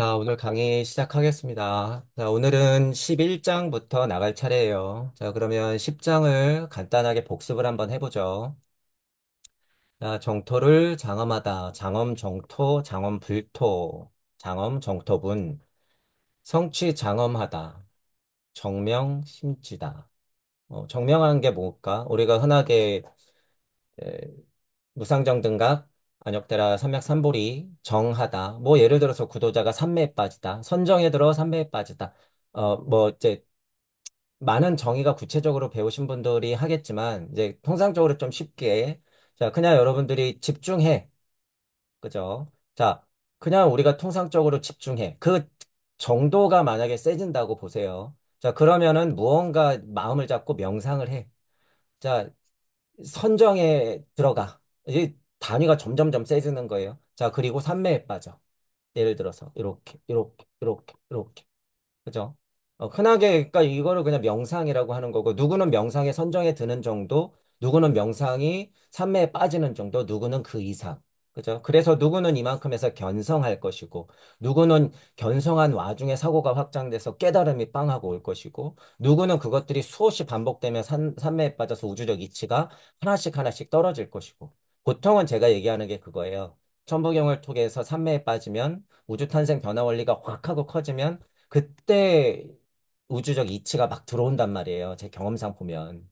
자, 오늘 강의 시작하겠습니다. 자, 오늘은 11장부터 나갈 차례예요. 자, 그러면 10장을 간단하게 복습을 한번 해보죠. 자, 정토를 장엄하다. 장엄 정토, 장엄 불토, 장엄 정토분. 성취 장엄하다. 정명 심지다. 정명한 게 뭘까? 우리가 흔하게 에, 무상정등각, 안역대라 삼맥삼보리, 정하다. 뭐 예를 들어서 구도자가 삼매에 빠지다. 선정에 들어 삼매에 빠지다. 이제 많은 정의가 구체적으로 배우신 분들이 하겠지만 이제 통상적으로 좀 쉽게 자, 그냥 여러분들이 집중해. 그죠? 자, 그냥 우리가 통상적으로 집중해. 그 정도가 만약에 세진다고 보세요. 자, 그러면은 무언가 마음을 잡고 명상을 해. 자, 선정에 들어가. 이 단위가 점점점 세지는 거예요. 자, 그리고 삼매에 빠져. 예를 들어서 이렇게, 이렇게, 이렇게, 이렇게. 그죠? 흔하게, 그러니까 이거를 그냥 명상이라고 하는 거고, 누구는 명상의 선정에 드는 정도, 누구는 명상이 산매에 빠지는 정도, 누구는 그 이상. 그죠? 그래서 누구는 이만큼 해서 견성할 것이고, 누구는 견성한 와중에 사고가 확장돼서 깨달음이 빵하고 올 것이고, 누구는 그것들이 수없이 반복되면 산매에 빠져서 우주적 이치가 하나씩 하나씩 떨어질 것이고, 보통은 제가 얘기하는 게 그거예요. 천부경을 통해서 산매에 빠지면 우주 탄생 변화 원리가 확 하고 커지면 그때 우주적 이치가 막 들어온단 말이에요. 제 경험상 보면.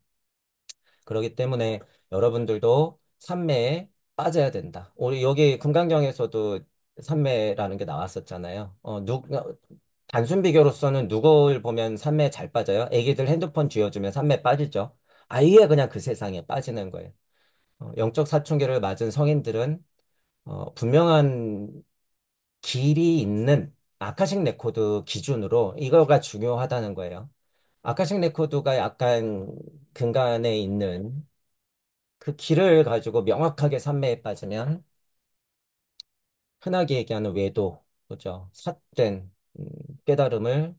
그렇기 때문에 여러분들도 산매에 빠져야 된다. 우리 여기 금강경에서도 산매라는 게 나왔었잖아요. 단순 비교로서는 누굴 보면 산매에 잘 빠져요? 애기들 핸드폰 쥐어주면 산매에 빠지죠. 아예 그냥 그 세상에 빠지는 거예요. 영적 사춘기를 맞은 성인들은 분명한 길이 있는 아카식 레코드 기준으로 이거가 중요하다는 거예요. 아카식 레코드가 약간 근간에 있는 그 길을 가지고 명확하게 산매에 빠지면 흔하게 얘기하는 외도, 그죠? 삿된 깨달음을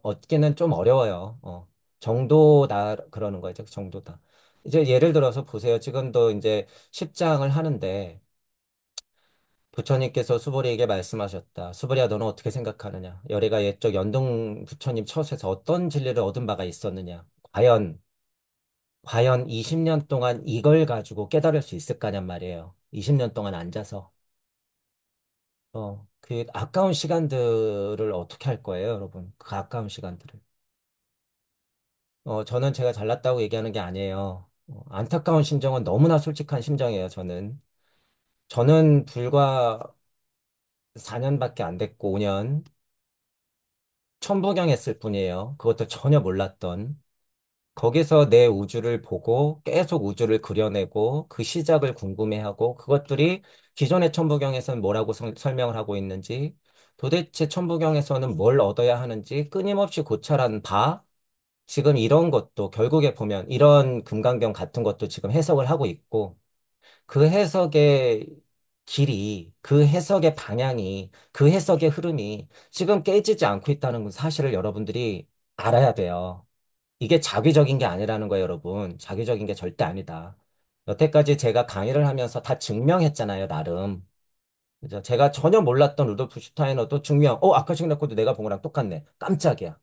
얻기는 좀 어려워요. 정도다 그러는 거죠. 정도다. 이제 예를 들어서 보세요. 지금도 이제 10장을 하는데 부처님께서 수보리에게 말씀하셨다. 수보리야, 너는 어떻게 생각하느냐? 열애가 옛적 연등 부처님 처소에서 어떤 진리를 얻은 바가 있었느냐? 과연 20년 동안 이걸 가지고 깨달을 수 있을까냔 말이에요. 20년 동안 앉아서. 그 아까운 시간들을 어떻게 할 거예요, 여러분? 그 아까운 시간들을. 저는 제가 잘났다고 얘기하는 게 아니에요. 안타까운 심정은 너무나 솔직한 심정이에요, 저는. 저는 불과 4년밖에 안 됐고, 5년. 천부경 했을 뿐이에요. 그것도 전혀 몰랐던. 거기서 내 우주를 보고 계속 우주를 그려내고 그 시작을 궁금해하고 그것들이 기존의 천부경에서는 뭐라고 설명을 하고 있는지 도대체 천부경에서는 뭘 얻어야 하는지 끊임없이 고찰한 바 지금 이런 것도 결국에 보면 이런 금강경 같은 것도 지금 해석을 하고 있고 그 해석의 길이, 그 해석의 방향이, 그 해석의 흐름이 지금 깨지지 않고 있다는 사실을 여러분들이 알아야 돼요. 이게 자기적인 게 아니라는 거예요, 여러분. 자기적인 게 절대 아니다. 여태까지 제가 강의를 하면서 다 증명했잖아요, 나름. 그죠? 제가 전혀 몰랐던 루돌프 슈타이너도 증명, 아카식 레코드 내가 본 거랑 똑같네. 깜짝이야.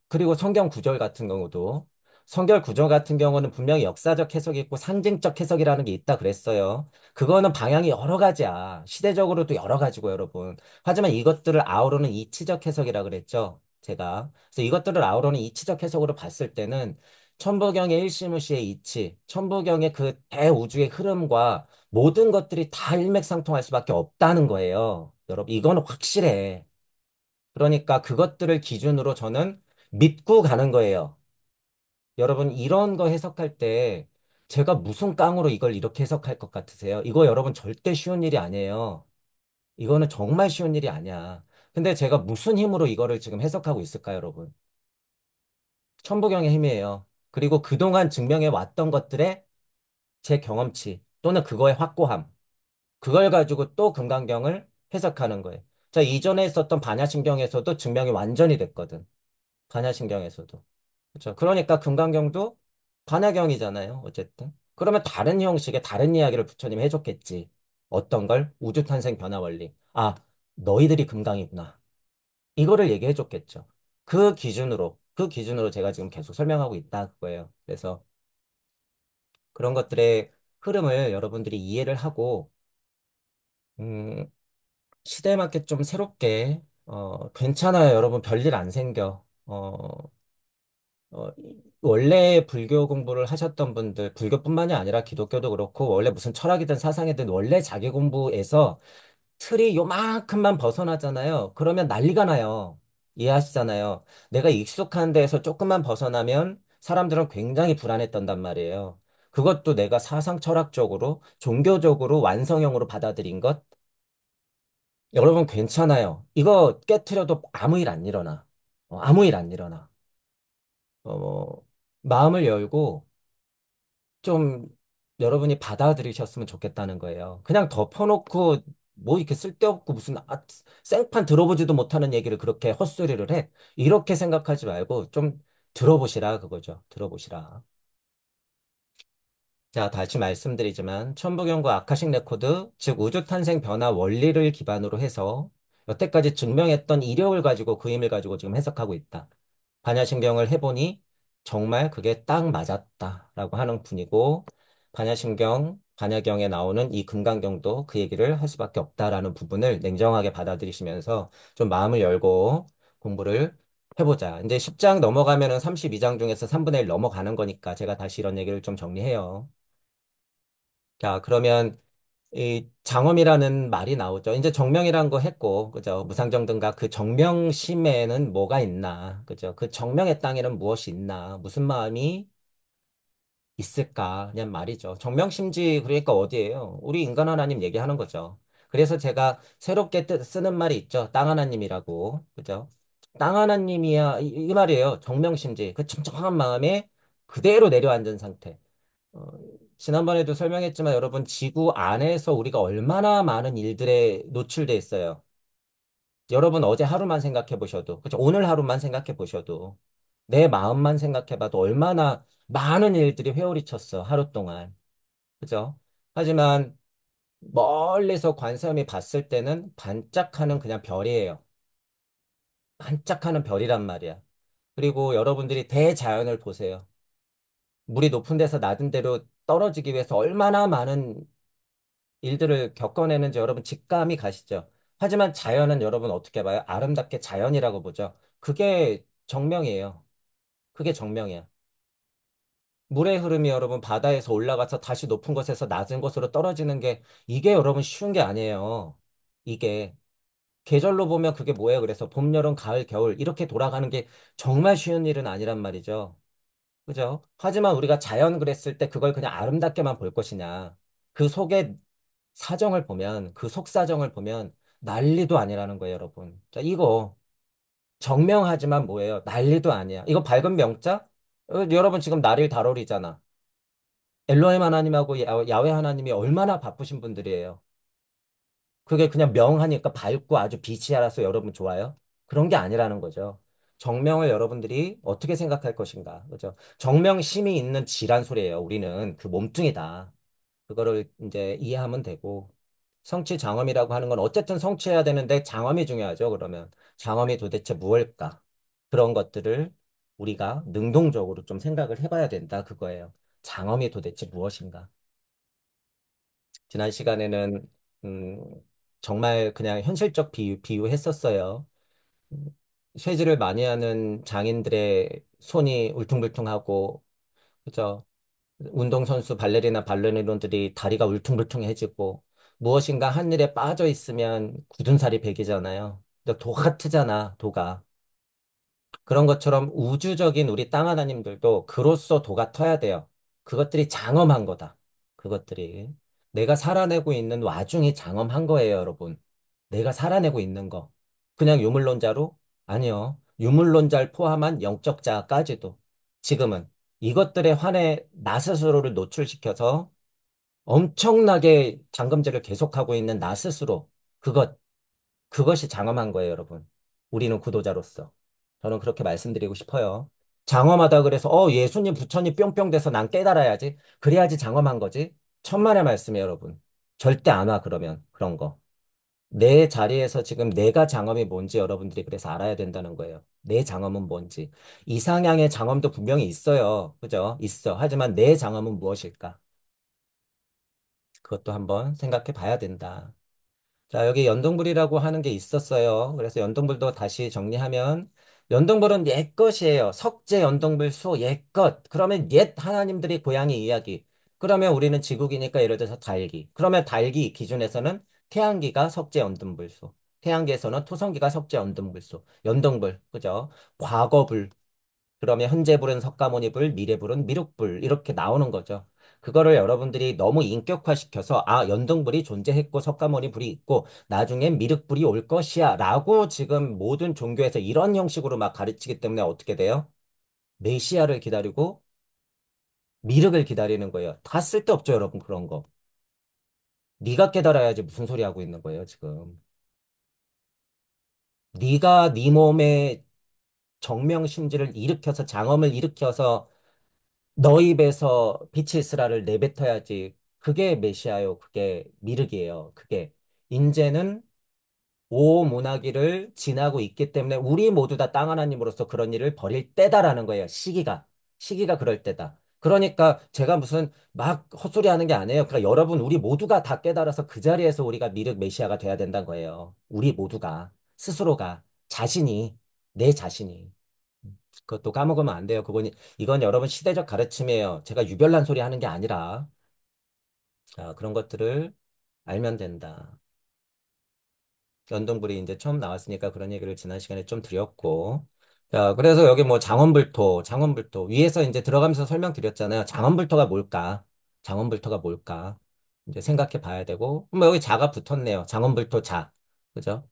그리고 성경 구절 같은 경우도, 성경 구절 같은 경우는 분명히 역사적 해석이 있고 상징적 해석이라는 게 있다 그랬어요. 그거는 방향이 여러 가지야. 시대적으로도 여러 가지고, 여러분. 하지만 이것들을 아우르는 이치적 해석이라 그랬죠. 제가. 그래서 이것들을 아우르는 이치적 해석으로 봤을 때는 천부경의 일시무시의 이치, 천부경의 그 대우주의 흐름과 모든 것들이 다 일맥상통할 수밖에 없다는 거예요. 여러분, 이거는 확실해. 그러니까 그것들을 기준으로 저는 믿고 가는 거예요. 여러분, 이런 거 해석할 때 제가 무슨 깡으로 이걸 이렇게 해석할 것 같으세요? 이거 여러분 절대 쉬운 일이 아니에요. 이거는 정말 쉬운 일이 아니야. 근데 제가 무슨 힘으로 이거를 지금 해석하고 있을까요, 여러분? 천부경의 힘이에요. 그리고 그동안 증명해 왔던 것들의 제 경험치 또는 그거의 확고함. 그걸 가지고 또 금강경을 해석하는 거예요. 자, 이전에 있었던 반야신경에서도 증명이 완전히 됐거든. 반야신경에서도. 그렇죠. 그러니까 금강경도 반야경이잖아요. 어쨌든. 그러면 다른 형식의 다른 이야기를 부처님이 해줬겠지. 어떤 걸? 우주탄생 변화 원리. 아, 너희들이 금강이구나. 이거를 얘기해 줬겠죠. 그 기준으로 제가 지금 계속 설명하고 있다 그거예요. 그래서 그런 것들의 흐름을 여러분들이 이해를 하고, 음, 시대에 맞게 좀 새롭게, 괜찮아요. 여러분 별일 안 생겨. 원래 불교 공부를 하셨던 분들, 불교뿐만이 아니라 기독교도 그렇고, 원래 무슨 철학이든 사상이든 원래 자기 공부에서 틀이 요만큼만 벗어나잖아요. 그러면 난리가 나요. 이해하시잖아요. 내가 익숙한 데에서 조금만 벗어나면 사람들은 굉장히 불안해 떤단 말이에요. 그것도 내가 사상 철학적으로, 종교적으로 완성형으로 받아들인 것. 여러분 괜찮아요. 이거 깨트려도 아무 일 안 일어나. 아무 일 안 일어나. 마음을 열고 좀 여러분이 받아들이셨으면 좋겠다는 거예요. 그냥 덮어놓고 뭐 이렇게 쓸데없고 무슨 생판 들어보지도 못하는 얘기를 그렇게 헛소리를 해. 이렇게 생각하지 말고 좀 들어보시라 그거죠. 들어보시라. 자, 다시 말씀드리지만 천부경과 아카식 레코드, 즉 우주 탄생 변화 원리를 기반으로 해서 여태까지 증명했던 이력을 가지고 그 힘을 가지고 지금 해석하고 있다. 반야신경을 해보니 정말 그게 딱 맞았다라고 하는 분이고 반야경에 나오는 이 금강경도 그 얘기를 할 수밖에 없다라는 부분을 냉정하게 받아들이시면서 좀 마음을 열고 공부를 해보자. 이제 10장 넘어가면은 32장 중에서 3분의 1 넘어가는 거니까 제가 다시 이런 얘기를 좀 정리해요. 자, 그러면 이 장엄이라는 말이 나오죠. 이제 정명이란 거 했고, 그죠? 무상정등과 그 정명심에는 뭐가 있나, 그죠? 그 정명의 땅에는 무엇이 있나, 무슨 마음이 있을까, 그냥 말이죠. 정명심지, 그러니까 어디예요? 우리 인간 하나님 얘기하는 거죠. 그래서 제가 새롭게 쓰는 말이 있죠. 땅 하나님이라고, 그죠? 땅 하나님이야, 이 말이에요. 정명심지. 그 청정한 마음에 그대로 내려앉은 상태. 어, 지난번에도 설명했지만 여러분 지구 안에서 우리가 얼마나 많은 일들에 노출돼 있어요. 여러분 어제 하루만 생각해 보셔도, 그죠? 오늘 하루만 생각해 보셔도, 내 마음만 생각해 봐도 얼마나 많은 일들이 회오리 쳤어, 하루 동안. 그죠? 하지만 멀리서 관사음이 봤을 때는 반짝하는 그냥 별이에요. 반짝하는 별이란 말이야. 그리고 여러분들이 대자연을 보세요. 물이 높은 데서 낮은 데로 떨어지기 위해서 얼마나 많은 일들을 겪어내는지 여러분 직감이 가시죠? 하지만 자연은 여러분 어떻게 봐요? 아름답게 자연이라고 보죠. 그게 정명이에요. 그게 정명이야. 물의 흐름이 여러분 바다에서 올라가서 다시 높은 곳에서 낮은 곳으로 떨어지는 게 이게 여러분 쉬운 게 아니에요. 이게 계절로 보면 그게 뭐예요? 그래서 봄, 여름, 가을, 겨울 이렇게 돌아가는 게 정말 쉬운 일은 아니란 말이죠. 그죠? 하지만 우리가 자연 그랬을 때 그걸 그냥 아름답게만 볼 것이냐. 그 속에 사정을 보면, 그 속사정을 보면 난리도 아니라는 거예요, 여러분. 자, 이거 정명하지만 뭐예요? 난리도 아니야. 이거 밝은 명자? 여러분 지금 날일 달월이잖아. 엘로힘 하나님하고 야훼 하나님이 얼마나 바쁘신 분들이에요. 그게 그냥 명하니까 밝고 아주 빛이 알아서 여러분 좋아요? 그런 게 아니라는 거죠. 정명을 여러분들이 어떻게 생각할 것인가. 그죠? 정명심이 있는 지란 소리예요. 우리는 그 몸뚱이다. 그거를 이제 이해하면 되고. 성취 장엄이라고 하는 건 어쨌든 성취해야 되는데 장엄이 중요하죠. 그러면 장엄이 도대체 무엇일까? 그런 것들을 우리가 능동적으로 좀 생각을 해봐야 된다. 그거예요. 장엄이 도대체 무엇인가? 지난 시간에는 음, 정말 그냥 현실적 비유했었어요. 음, 쇠질을 많이 하는 장인들의 손이 울퉁불퉁하고, 그죠? 운동선수 발레리나 발레리노들이 다리가 울퉁불퉁해지고, 무엇인가 한 일에 빠져 있으면 굳은 살이 배기잖아요. 근데 도 같으잖아, 도가. 그런 것처럼 우주적인 우리 땅 하나님들도 그로서 도가 터야 돼요. 그것들이 장엄한 거다. 그것들이. 내가 살아내고 있는 와중이 장엄한 거예요, 여러분. 내가 살아내고 있는 거. 그냥 유물론자로? 아니요. 유물론자를 포함한 영적 자까지도. 지금은 이것들에 한해 나 스스로를 노출시켜서 엄청나게 당금질을 계속하고 있는 나 스스로. 그것, 그것이 장엄한 거예요, 여러분. 우리는 구도자로서. 저는 그렇게 말씀드리고 싶어요. 장엄하다 그래서, 예수님 부처님 뿅뿅 돼서 난 깨달아야지. 그래야지 장엄한 거지. 천만의 말씀이에요, 여러분. 절대 안 와, 그러면. 그런 거. 내 자리에서 지금 내가 장엄이 뭔지 여러분들이 그래서 알아야 된다는 거예요. 내 장엄은 뭔지. 이상향의 장엄도 분명히 있어요. 그죠? 있어. 하지만 내 장엄은 무엇일까? 그것도 한번 생각해 봐야 된다. 자, 여기 연동불이라고 하는 게 있었어요. 그래서 연동불도 다시 정리하면, 연동불은 옛 것이에요. 석재 연동불소 옛 것. 그러면 옛 하나님들이 고양이 이야기. 그러면 우리는 지국이니까 예를 들어서 달기. 그러면 달기 기준에서는 태양기가 석재 연동불소. 태양계에서는 토성기가 석재 연동불소. 연동불. 그죠? 과거불. 그러면 현재불은 석가모니불, 미래불은 미륵불 이렇게 나오는 거죠. 그거를 여러분들이 너무 인격화시켜서 아, 연동불이 존재했고 석가모니불이 있고 나중엔 미륵불이 올 것이야 라고 지금 모든 종교에서 이런 형식으로 막 가르치기 때문에 어떻게 돼요? 메시아를 기다리고 미륵을 기다리는 거예요. 다 쓸데없죠, 여러분, 그런 거. 네가 깨달아야지 무슨 소리 하고 있는 거예요, 지금. 네가 네 몸의 정명심지를 일으켜서 장엄을 일으켜서 너 입에서 빛이 있으라를 내뱉어야지. 그게 메시아요. 그게 미륵이에요. 그게. 인제는 오모나기를 지나고 있기 때문에 우리 모두 다 땅 하나님으로서 그런 일을 벌일 때다라는 거예요. 시기가. 시기가 그럴 때다. 그러니까 제가 무슨 막 헛소리 하는 게 아니에요. 그러니까 여러분, 우리 모두가 다 깨달아서 그 자리에서 우리가 미륵 메시아가 돼야 된다는 거예요. 우리 모두가. 스스로가. 자신이. 내 자신이. 그것도 까먹으면 안 돼요. 이건 여러분 시대적 가르침이에요. 제가 유별난 소리 하는 게 아니라, 자, 그런 것들을 알면 된다. 연동불이 이제 처음 나왔으니까 그런 얘기를 지난 시간에 좀 드렸고. 자, 그래서 여기 뭐 장원불토. 위에서 이제 들어가면서 설명드렸잖아요. 장원불토가 뭘까? 장원불토가 뭘까? 이제 생각해 봐야 되고. 뭐 여기 자가 붙었네요. 장원불토 자. 그죠?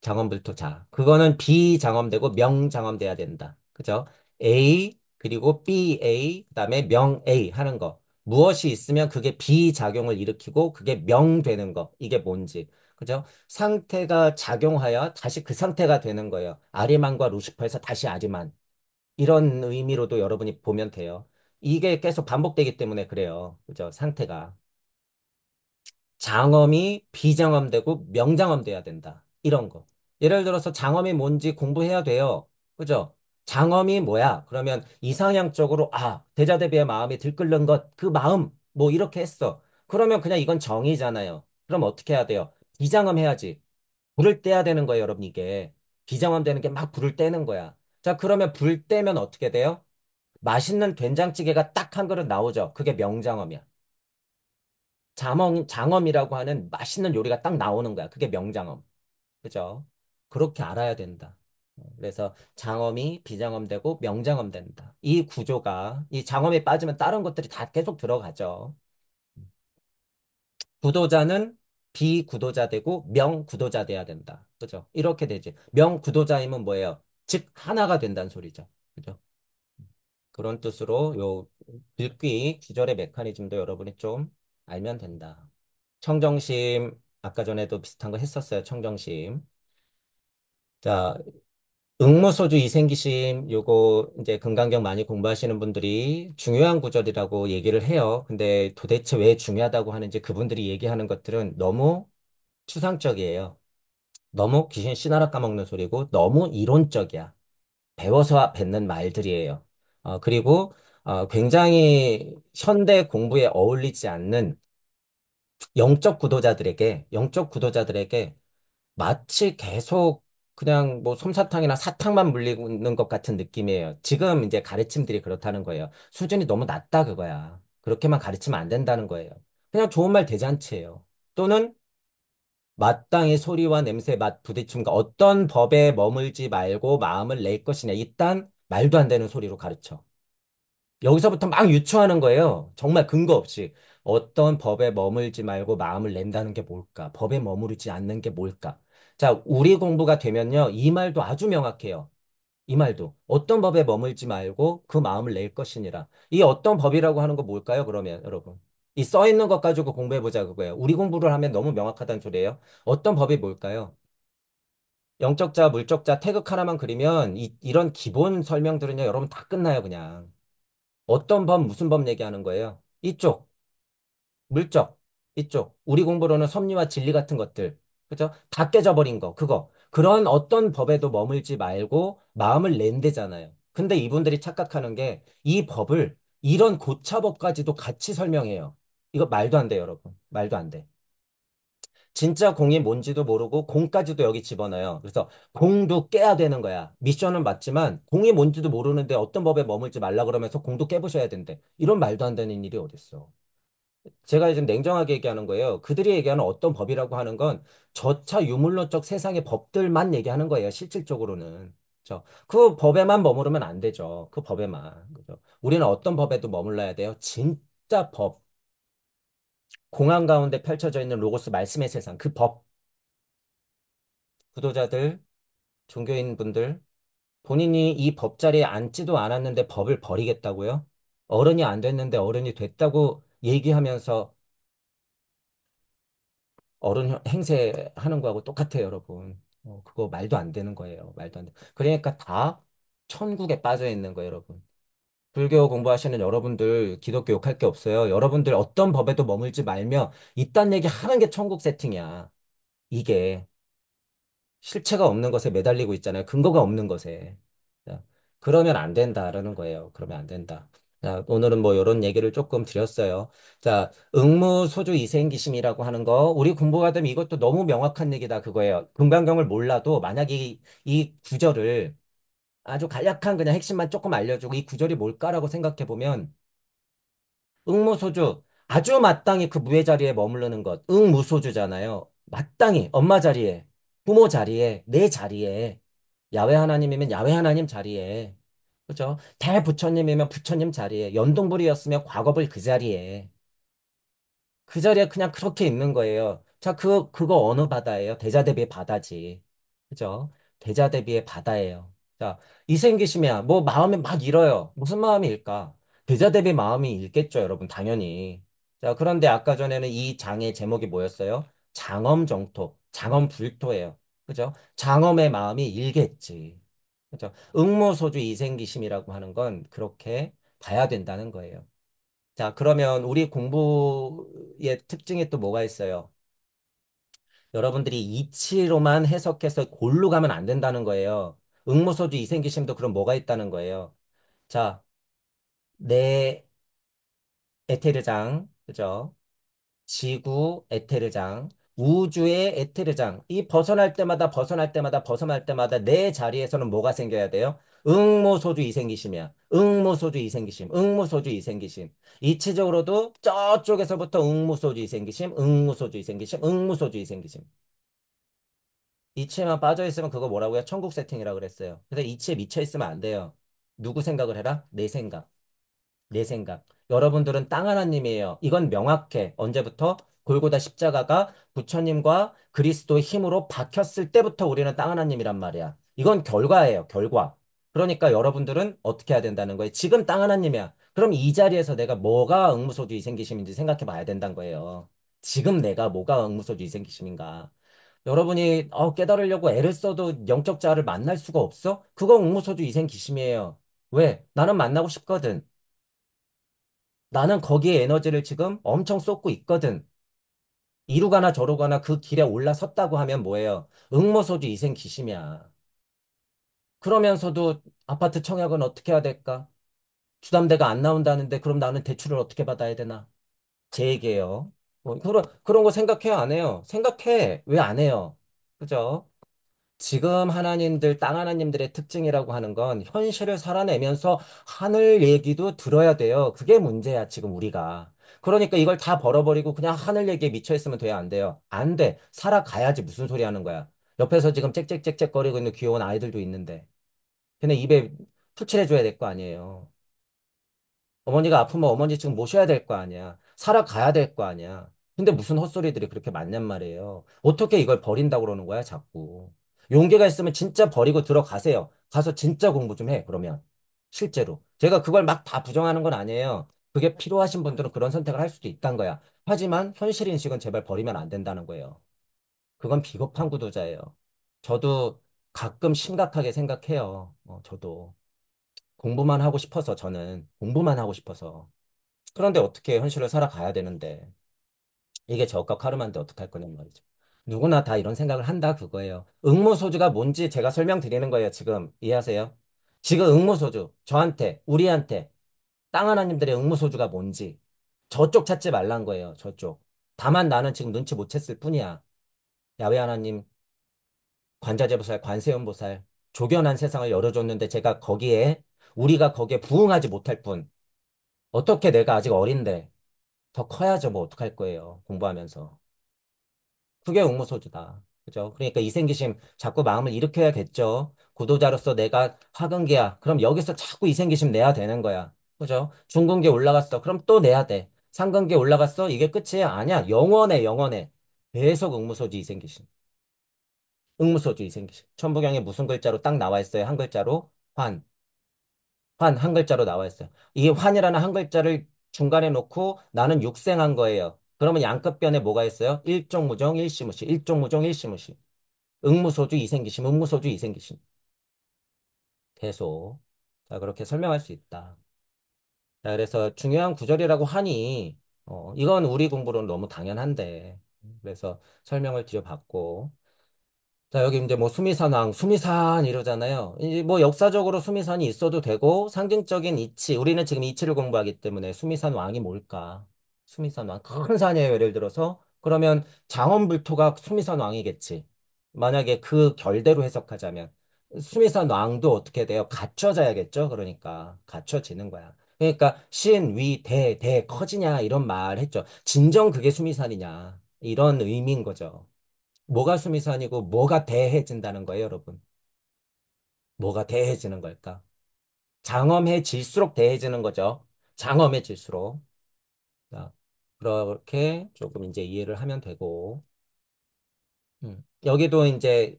장엄불토자. 그거는 비장엄되고 명장엄돼야 된다. 그죠? A, 그리고 BA, 그다음에 명 A 하는 거. 무엇이 있으면 그게 비작용을 일으키고 그게 명되는 거. 이게 뭔지. 그죠? 상태가 작용하여 다시 그 상태가 되는 거예요. 아리만과 루시퍼에서 다시 아리만. 이런 의미로도 여러분이 보면 돼요. 이게 계속 반복되기 때문에 그래요. 그죠? 상태가. 장엄이 비장엄되고 명장엄돼야 된다. 이런 거. 예를 들어서 장엄이 뭔지 공부해야 돼요. 그죠? 장엄이 뭐야? 그러면 이상향적으로 아, 대자대비의 마음이 들끓는 것, 그 마음 뭐 이렇게 했어. 그러면 그냥 이건 정의잖아요. 그럼 어떻게 해야 돼요? 비장엄 해야지. 불을 떼야 되는 거예요, 여러분 이게. 비장엄 되는 게 막 불을 떼는 거야. 자, 그러면 불 떼면 어떻게 돼요? 맛있는 된장찌개가 딱 한 그릇 나오죠. 그게 명장엄이야. 장엄이라고 하는 맛있는 요리가 딱 나오는 거야. 그게 명장엄. 그죠? 그렇게 알아야 된다. 그래서 장엄이 비장엄 되고 명장엄 된다. 이 구조가, 이 장엄이 빠지면 다른 것들이 다 계속 들어가죠. 구도자는 비구도자 되고 명구도자 돼야 된다. 그죠? 이렇게 되지. 명구도자이면 뭐예요? 즉, 하나가 된다는 소리죠. 그죠? 그런 뜻으로 요 글귀 기절의 메커니즘도 여러분이 좀 알면 된다. 청정심, 아까 전에도 비슷한 거 했었어요. 청정심. 자, 응모소주 이생기심, 요거 이제 금강경 많이 공부하시는 분들이 중요한 구절이라고 얘기를 해요. 근데 도대체 왜 중요하다고 하는지 그분들이 얘기하는 것들은 너무 추상적이에요. 너무 귀신 씨나라 까먹는 소리고 너무 이론적이야. 배워서 뱉는 말들이에요. 그리고 굉장히 현대 공부에 어울리지 않는 영적 구도자들에게 마치 계속 그냥 뭐 솜사탕이나 사탕만 물리고 있는 것 같은 느낌이에요. 지금 이제 가르침들이 그렇다는 거예요. 수준이 너무 낮다 그거야. 그렇게만 가르치면 안 된다는 거예요. 그냥 좋은 말 대잔치예요. 또는 마땅히 소리와 냄새, 맛, 부딪힘과 어떤 법에 머물지 말고 마음을 낼 것이냐. 이딴 말도 안 되는 소리로 가르쳐. 여기서부터 막 유추하는 거예요. 정말 근거 없이. 어떤 법에 머물지 말고 마음을 낸다는 게 뭘까? 법에 머무르지 않는 게 뭘까? 자, 우리 공부가 되면요. 이 말도 아주 명확해요. 이 말도. 어떤 법에 머물지 말고 그 마음을 낼 것이니라. 이 어떤 법이라고 하는 거 뭘까요, 그러면, 여러분? 이 써 있는 것 가지고 공부해보자, 그거예요. 우리 공부를 하면 너무 명확하다는 소리예요. 어떤 법이 뭘까요? 영적자, 물적자, 태극 하나만 그리면 이런 기본 설명들은요, 여러분 다 끝나요, 그냥. 어떤 법, 무슨 법 얘기하는 거예요? 이쪽, 물적. 있죠. 우리 공부로는 섭리와 진리 같은 것들. 그죠? 다 깨져버린 거, 그거. 그런 어떤 법에도 머물지 말고 마음을 낸대잖아요. 근데 이분들이 착각하는 게 이 법을 이런 고차법까지도 같이 설명해요. 이거 말도 안 돼요, 여러분. 말도 안 돼. 진짜 공이 뭔지도 모르고 공까지도 여기 집어넣어요. 그래서 공도 깨야 되는 거야. 미션은 맞지만 공이 뭔지도 모르는데 어떤 법에 머물지 말라 그러면서 공도 깨부셔야 된대. 이런 말도 안 되는 일이 어딨어. 제가 지금 냉정하게 얘기하는 거예요. 그들이 얘기하는 어떤 법이라고 하는 건 저차 유물론적 세상의 법들만 얘기하는 거예요. 실질적으로는. 그 법에만 머무르면 안 되죠. 그 법에만. 그죠? 우리는 어떤 법에도 머물러야 돼요. 진짜 법. 공안 가운데 펼쳐져 있는 로고스 말씀의 세상. 그 법. 구도자들, 종교인 분들, 본인이 이 법자리에 앉지도 않았는데 법을 버리겠다고요? 어른이 안 됐는데 어른이 됐다고 얘기하면서 어른 행세하는 거하고 똑같아요, 여러분. 그거 말도 안 되는 거예요. 말도 안 돼. 그러니까 다 천국에 빠져 있는 거예요, 여러분. 불교 공부하시는 여러분들 기독교 욕할 게 없어요. 여러분들 어떤 법에도 머물지 말며 이딴 얘기 하는 게 천국 세팅이야. 이게. 실체가 없는 것에 매달리고 있잖아요. 근거가 없는 것에. 자, 그러면 안 된다라는 거예요. 그러면 안 된다. 자, 오늘은 뭐 이런 얘기를 조금 드렸어요. 자, 응무소주 이생기심이라고 하는 거, 우리 공부가 되면 이것도 너무 명확한 얘기다 그거예요. 금강경을 몰라도 만약에 이 구절을 아주 간략한 그냥 핵심만 조금 알려주고 이 구절이 뭘까라고 생각해 보면 응무소주 아주 마땅히 그 무의 자리에 머무르는 것 응무소주잖아요. 마땅히 엄마 자리에 부모 자리에 내 자리에 야훼 하나님이면 야훼 하나님 자리에 그죠? 대부처님이면 부처님 자리에 연동불이었으면 과거불 그 자리에 그 자리에 그냥 그렇게 있는 거예요. 자, 그거 어느 바다예요? 대자대비의 바다지. 그죠? 대자대비의 바다예요. 자, 이생기심이야. 뭐 마음이 막 잃어요. 무슨 마음일까? 대자대비 마음이 잃겠죠, 여러분. 당연히. 자, 그런데 아까 전에는 이 장의 제목이 뭐였어요? 장엄정토, 장엄불토예요. 그죠? 장엄의 마음이 잃겠지. 그죠? 응모소주 이생기심이라고 하는 건 그렇게 봐야 된다는 거예요. 자, 그러면 우리 공부의 특징이 또 뭐가 있어요? 여러분들이 이치로만 해석해서 골로 가면 안 된다는 거예요. 응모소주 이생기심도 그럼 뭐가 있다는 거예요? 자, 내 에테르장, 그죠? 지구 에테르장, 우주의 에테르장. 이 벗어날 때마다 벗어날 때마다 벗어날 때마다 내 자리에서는 뭐가 생겨야 돼요? 응모소주 이생기심이야. 응모소주 이생기심. 응모소주 이생기심. 이치적으로도 저쪽에서부터 응모소주 이생기심, 응모소주 이생기심, 응모소주 이생기심. 이치에만 빠져 있으면 그거 뭐라고요? 천국 세팅이라고 그랬어요. 그래서 이치에 미쳐 있으면 안 돼요. 누구 생각을 해라? 내 생각. 내 생각. 여러분들은 땅 하나님이에요. 이건 명확해. 언제부터? 골고다 십자가가 부처님과 그리스도의 힘으로 박혔을 때부터 우리는 땅 하나님이란 말이야. 이건 결과예요. 결과. 그러니까 여러분들은 어떻게 해야 된다는 거예요? 지금 땅 하나님이야. 그럼 이 자리에서 내가 뭐가 응무소주 이생기심인지 생각해 봐야 된다는 거예요. 지금 내가 뭐가 응무소주 이생기심인가? 여러분이 깨달으려고 애를 써도 영적 자아를 만날 수가 없어? 그거 응무소주 이생기심이에요. 왜? 나는 만나고 싶거든. 나는 거기에 에너지를 지금 엄청 쏟고 있거든. 이루가나 저루가나 그 길에 올라섰다고 하면 뭐예요? 응모소주 이생 기심이야. 그러면서도 아파트 청약은 어떻게 해야 될까? 주담대가 안 나온다는데 그럼 나는 대출을 어떻게 받아야 되나? 제 얘기예요. 그런 거 생각해요, 안 해요? 생각해. 왜 안 해요? 그죠? 지금 하나님들, 땅 하나님들의 특징이라고 하는 건 현실을 살아내면서 하늘 얘기도 들어야 돼요. 그게 문제야, 지금 우리가. 그러니까 이걸 다 벌어버리고 그냥 하늘 얘기에 미쳐 있으면 돼야 안 돼요. 안 돼. 살아가야지 무슨 소리 하는 거야. 옆에서 지금 짹짹짹짹거리고 있는 귀여운 아이들도 있는데. 근데 입에 풀칠해줘야 될 거 아니에요. 어머니가 아프면 어머니 지금 모셔야 될 거 아니야. 살아가야 될 거 아니야. 근데 무슨 헛소리들이 그렇게 많냔 말이에요. 어떻게 이걸 버린다고 그러는 거야, 자꾸. 용기가 있으면 진짜 버리고 들어가세요. 가서 진짜 공부 좀 해, 그러면. 실제로. 제가 그걸 막 다 부정하는 건 아니에요. 그게 필요하신 분들은 그런 선택을 할 수도 있단 거야. 하지만 현실 인식은 제발 버리면 안 된다는 거예요. 그건 비겁한 구도자예요. 저도 가끔 심각하게 생각해요. 저도. 공부만 하고 싶어서 저는 공부만 하고 싶어서. 그런데 어떻게 현실을 살아가야 되는데. 이게 저가 카르마인데 어떡할 거냐는 말이죠. 누구나 다 이런 생각을 한다 그거예요. 응모소주가 뭔지 제가 설명드리는 거예요. 지금 이해하세요? 지금 응모소주 저한테 우리한테 땅 하나님들의 응모소주가 뭔지 저쪽 찾지 말란 거예요. 저쪽. 다만 나는 지금 눈치 못 챘을 뿐이야. 야훼 하나님, 관자재보살, 관세음보살 조견한 세상을 열어줬는데 제가 거기에 우리가 거기에 부응하지 못할 뿐. 어떻게 내가 아직 어린데 더 커야죠. 뭐 어떡할 거예요. 공부하면서. 그게 응모소주다. 그죠? 그러니까 이생기심 자꾸 마음을 일으켜야겠죠. 구도자로서 내가 하근계야. 그럼 여기서 자꾸 이생기심 내야 되는 거야. 그죠? 중근계 올라갔어. 그럼 또 내야 돼. 상근계 올라갔어. 이게 끝이야? 아니야. 영원해, 영원해. 계속 응무소지 이생기심. 응무소지 이생기심. 천부경에 무슨 글자로 딱 나와 있어요? 한 글자로? 환. 환, 한 글자로 나와 있어요. 이 환이라는 한 글자를 중간에 놓고 나는 육생한 거예요. 그러면 양끝변에 뭐가 있어요? 일종무종, 일시무시. 일종무종, 일시무시. 응무소주 이생기심, 응무소주 이생기심. 계속. 자, 그렇게 설명할 수 있다. 자, 그래서 중요한 구절이라고 하니, 이건 우리 공부로는 너무 당연한데. 그래서 설명을 드려봤고. 자, 여기 이제 뭐 수미산왕, 수미산 이러잖아요. 이제 뭐 역사적으로 수미산이 있어도 되고, 상징적인 이치, 우리는 지금 이치를 공부하기 때문에 수미산 왕이 뭘까? 수미산 왕, 큰 산이에요, 예를 들어서. 그러면 장원불토가 수미산 왕이겠지. 만약에 그 결대로 해석하자면. 수미산 왕도 어떻게 돼요? 갖춰져야겠죠? 그러니까. 갖춰지는 거야. 그러니까 신, 위, 대 커지냐 이런 말 했죠. 진정 그게 수미산이냐. 이런 의미인 거죠. 뭐가 수미산이고 뭐가 대해진다는 거예요, 여러분. 뭐가 대해지는 걸까? 장엄해질수록 대해지는 거죠. 장엄해질수록. 자, 그렇게 조금 이제 이해를 하면 되고. 여기도 이제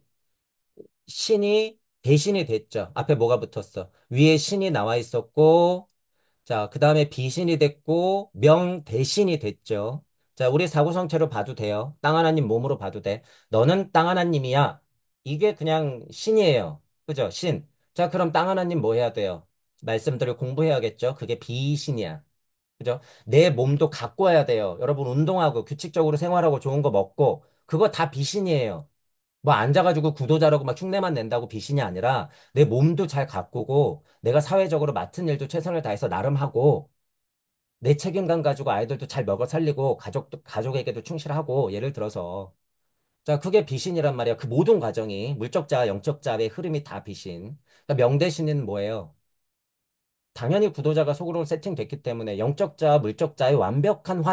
신이 대신이 됐죠. 앞에 뭐가 붙었어? 위에 신이 나와 있었고, 자, 그 다음에 비신이 됐고, 명 대신이 됐죠. 자, 우리 사구성체로 봐도 돼요. 땅 하나님 몸으로 봐도 돼. 너는 땅 하나님이야. 이게 그냥 신이에요. 그죠? 신. 자, 그럼 땅 하나님 뭐 해야 돼요? 말씀들을 공부해야겠죠? 그게 비신이야. 그죠? 내 몸도 갖고 와야 돼요. 여러분 운동하고 규칙적으로 생활하고 좋은 거 먹고, 그거 다 비신이에요. 뭐 앉아가지고 구도자라고 막 흉내만 낸다고 비신이 아니라 내 몸도 잘 가꾸고 내가 사회적으로 맡은 일도 최선을 다해서 나름 하고 내 책임감 가지고 아이들도 잘 먹여 살리고 가족에게도 충실하고 예를 들어서 자 그게 비신이란 말이야. 그 모든 과정이 물적자 영적자의 흐름이 다 비신. 그러니까 명대신은 뭐예요? 당연히 구도자가 속으로 세팅됐기 때문에 영적자 물적자의 완벽한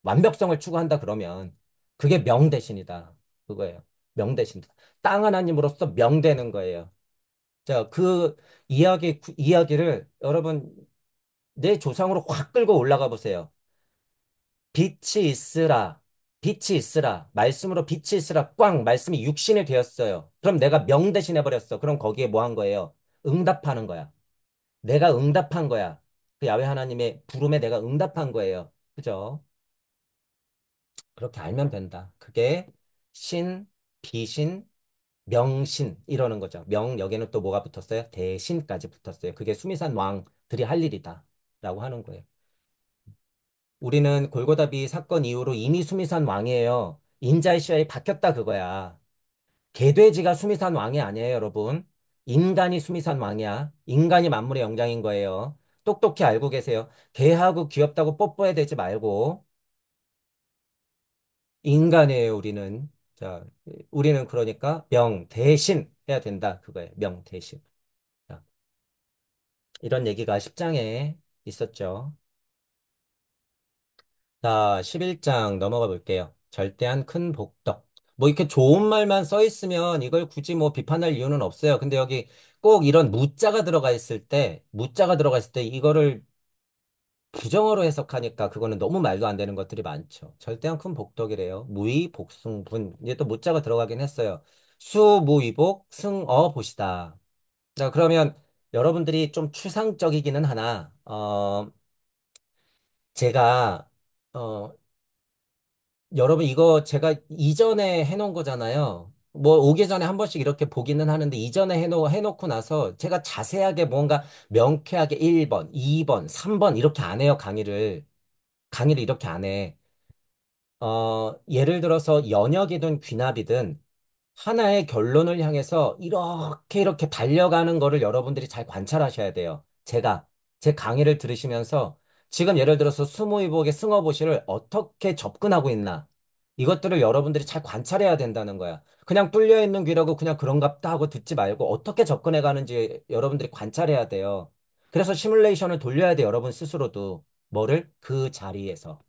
완벽성을 추구한다 그러면 그게 명대신이다. 그거예요. 명대신이다. 땅 하나님으로서 명되는 거예요. 자, 그 이야기를 여러분 내 조상으로 확 끌고 올라가 보세요. 빛이 있으라. 빛이 있으라. 말씀으로 빛이 있으라. 꽝. 말씀이 육신이 되었어요. 그럼 내가 명대신해 버렸어. 그럼 거기에 뭐 한 거예요? 응답하는 거야. 내가 응답한 거야. 그 야훼 하나님의 부름에 내가 응답한 거예요. 그죠? 그렇게 알면 된다. 그게 신, 비신, 명신 이러는 거죠. 명 여기는 또 뭐가 붙었어요? 대신까지 붙었어요. 그게 수미산 왕들이 할 일이다. 라고 하는 거예요. 우리는 골고다비 사건 이후로 이미 수미산 왕이에요. 인자의 시야에 바뀌었다 그거야. 개돼지가 수미산 왕이 아니에요, 여러분. 인간이 수미산 왕이야. 인간이 만물의 영장인 거예요. 똑똑히 알고 계세요. 개하고 귀엽다고 뽀뽀해야 되지 말고 인간이에요, 우리는. 자, 우리는 그러니까 명 대신 해야 된다 그거예요. 명 대신. 자, 이런 얘기가 10장에 있었죠. 자, 11장 넘어가 볼게요. 절대한 큰 복덕. 뭐 이렇게 좋은 말만 써 있으면 이걸 굳이 뭐 비판할 이유는 없어요. 근데 여기 꼭 이런 무자가 들어가 있을 때 이거를 부정어로 해석하니까 그거는 너무 말도 안 되는 것들이 많죠. 절대한 큰 복덕이래요. 무의, 복승, 분. 이제 또 무자가 들어가긴 했어요. 수, 무, 위복, 승, 어, 보시다. 자, 그러면 여러분들이 좀 추상적이기는 하나, 제가, 어, 여러분 이거 제가 이전에 해놓은 거잖아요. 뭐 오기 전에 한 번씩 이렇게 보기는 하는데 이전에 해놓고 나서 제가 자세하게 뭔가 명쾌하게 1번, 2번, 3번 이렇게 안 해요, 강의를. 강의를 이렇게 안 해. 예를 들어서 연역이든 귀납이든 하나의 결론을 향해서 이렇게 이렇게 달려가는 거를 여러분들이 잘 관찰하셔야 돼요. 제 강의를 들으시면서 지금 예를 들어서 스무이복의 승어보시를 어떻게 접근하고 있나 이것들을 여러분들이 잘 관찰해야 된다는 거야. 그냥 뚫려 있는 귀라고 그냥 그런갑다 하고 듣지 말고 어떻게 접근해 가는지 여러분들이 관찰해야 돼요. 그래서 시뮬레이션을 돌려야 돼, 여러분 스스로도. 뭐를? 그 자리에서.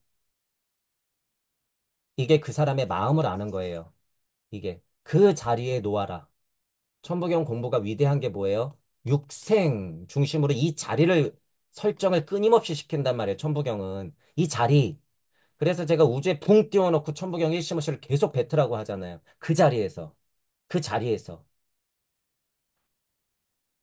이게 그 사람의 마음을 아는 거예요. 이게. 그 자리에 놓아라. 천부경 공부가 위대한 게 뭐예요? 육생 중심으로 이 자리를 설정을 끊임없이 시킨단 말이에요. 천부경은. 이 자리. 그래서 제가 우주에 붕 띄워놓고 천부경 일시무시를 계속 뱉으라고 하잖아요. 그 자리에서. 그 자리에서.